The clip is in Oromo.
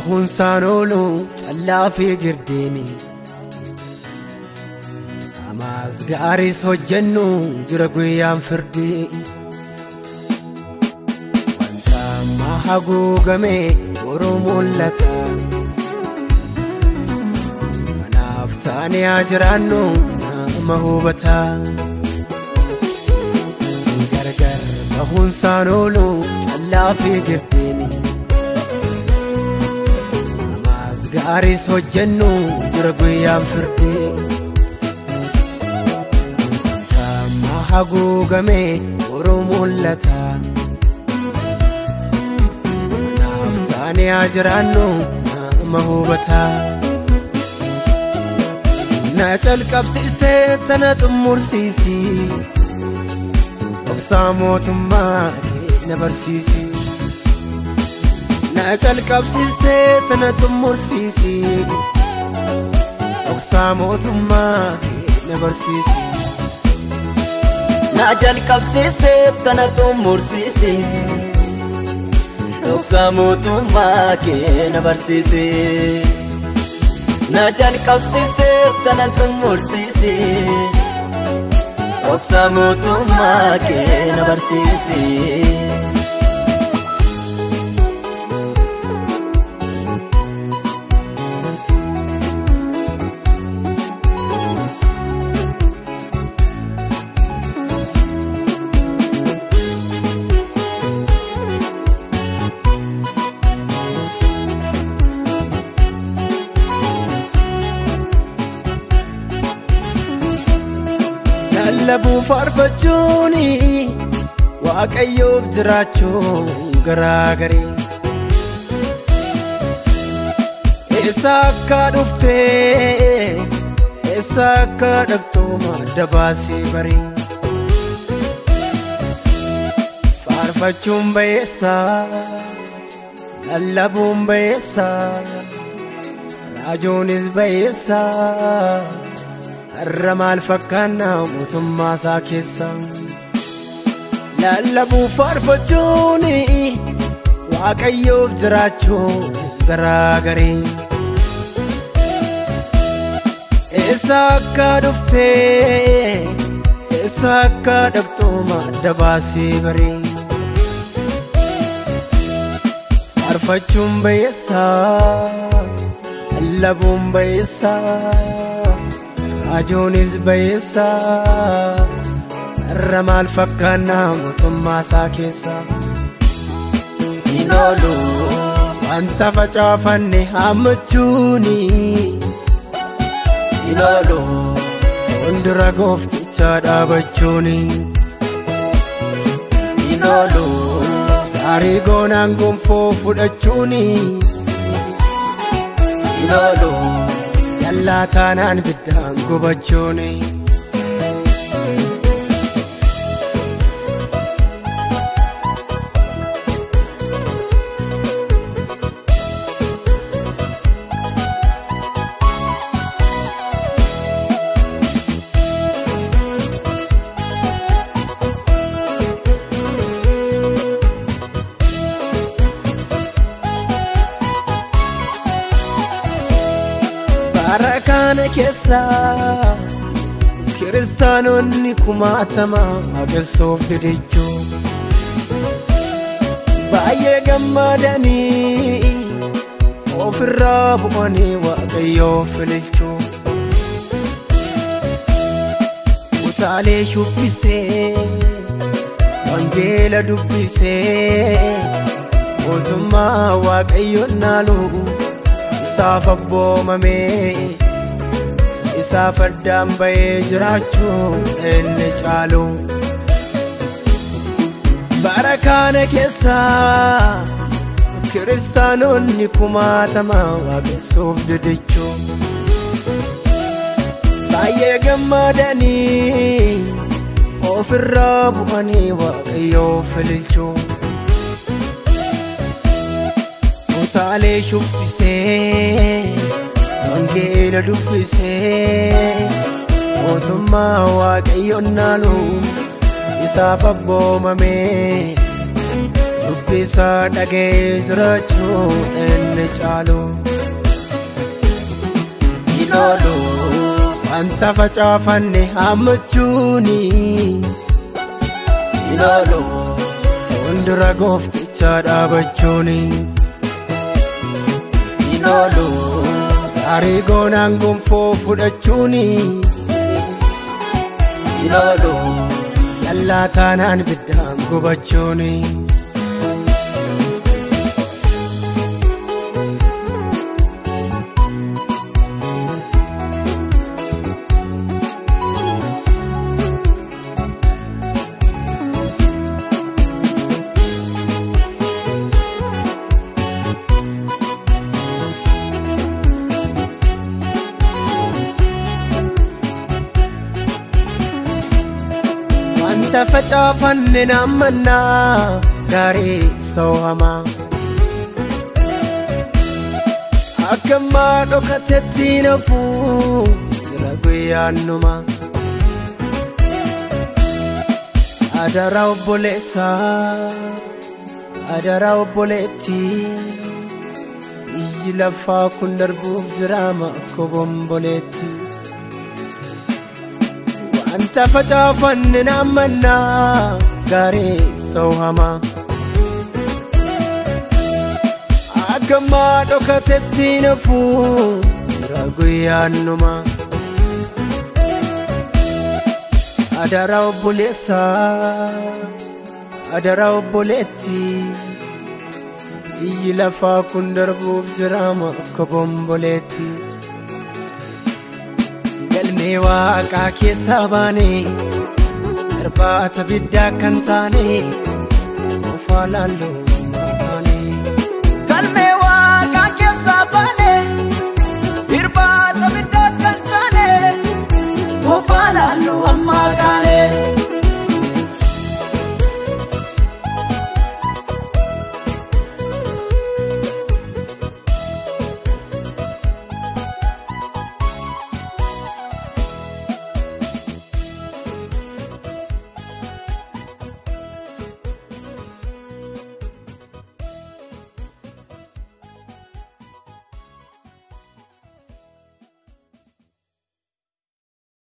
bahun sanolu callaafi girdini amas gaaris hojjennu jira guyyaan firdi wanta mahagugame boruu mul'ata kanaaf taane ajiraannu nama hubata gargar bahun sanolu callaafi girdini gaaris hojjennu jira guyyaan firdi kama hagugame boruu mul'ata kanaaf taane ajiraannu nama hubata na calqabsiiste tana xumursiisi dhoksaa mootummaa kee na barsiisi na calqabsiiste tana xumursiisi dhoksaa mootummaa kee na barsiisi na calqabsiiste tana xumursiisi dhoksaa mootummaa kee na barsiisi na calqabsiiste tana xumursiisi dhoksaa mootummaa kee na barsiisi lallabuu faarfachuuni waaqayyoof jiraachuun garaagari eessa akka dhufte eessa akka dhaqxu madda baasii bari faarfachuun bayeessa lallabuun bayeessa raajuunis bayeessa har'a maal fakkaanna mootummaa isaa keessa lallabuu faarfachuuni waaqayyoof jiraachuun garaagari eessa akka dhufte eessa akka dhaqxu madda baasii bari faarfachuun bayeessa lallabuun bayeessa raajuunis bayeessa har'a maal fakkaanna mootummaa isaa keessa hin oolu wanta facaafanne hammachuuni hin oolu fuuldura gooftichaa dhaabachuuni hin oolu gaarii goonaan gonfoo fudhachuuni hin oolu jallataanaan biddaan gubachuuni Barakana keessa kiristaanonni kumaatama agarsuuf didechuu baay'ee gammadanii ofirraa bu'anii waaqayyoof ililchuu utaalee shubbisee wangeela dubbisee mootummaa waaqayyoon naaluu isaaf abboomamee isaaf addaan bayee jiraachuun inni caalu barakana keessa kiristaanonni kumaatama waaqessuuf didechuu baay'ee gammadanii ofirraa bu'anii waaqayyoof ililchuu utaalee shubbisee wangeela dubbisee mootummaa waaqayyoon naaluu isaaf abboomamee dubbisa dhagee jiraachuu inni caalu Inoolu wanta facaafanne hammachuuni Inoolu fuuldura gooftichaa dhaabachuuni Inoolu gaarii goonaan gonfoo fudhachuuni Inoolu jallaa taanaan biddaan gubachuuni wanta facaafanne naammanna gaarii soohama akkammaa dhokatetti nafuu jira guyyaannuma adaraa obboleessa adaraa obboleetti iyyi lafaa kun darbuuf jiraama akka bomboleetti wanta facaafanne naammanna gaarii soohama akkammaa dhokatetti nafuu jira guyyaannuma adaraa obboleessa adaraa obboleetti iyyi lafaa kun darbuuf jiraama akka bomboleetti galmee waaqaa keessaa baane irbaata biddaa kan taane ofaa laalloo maqaane galmee waaqaa keessaa baane irbaata biddaa kan taane ofaa laalloo maqaane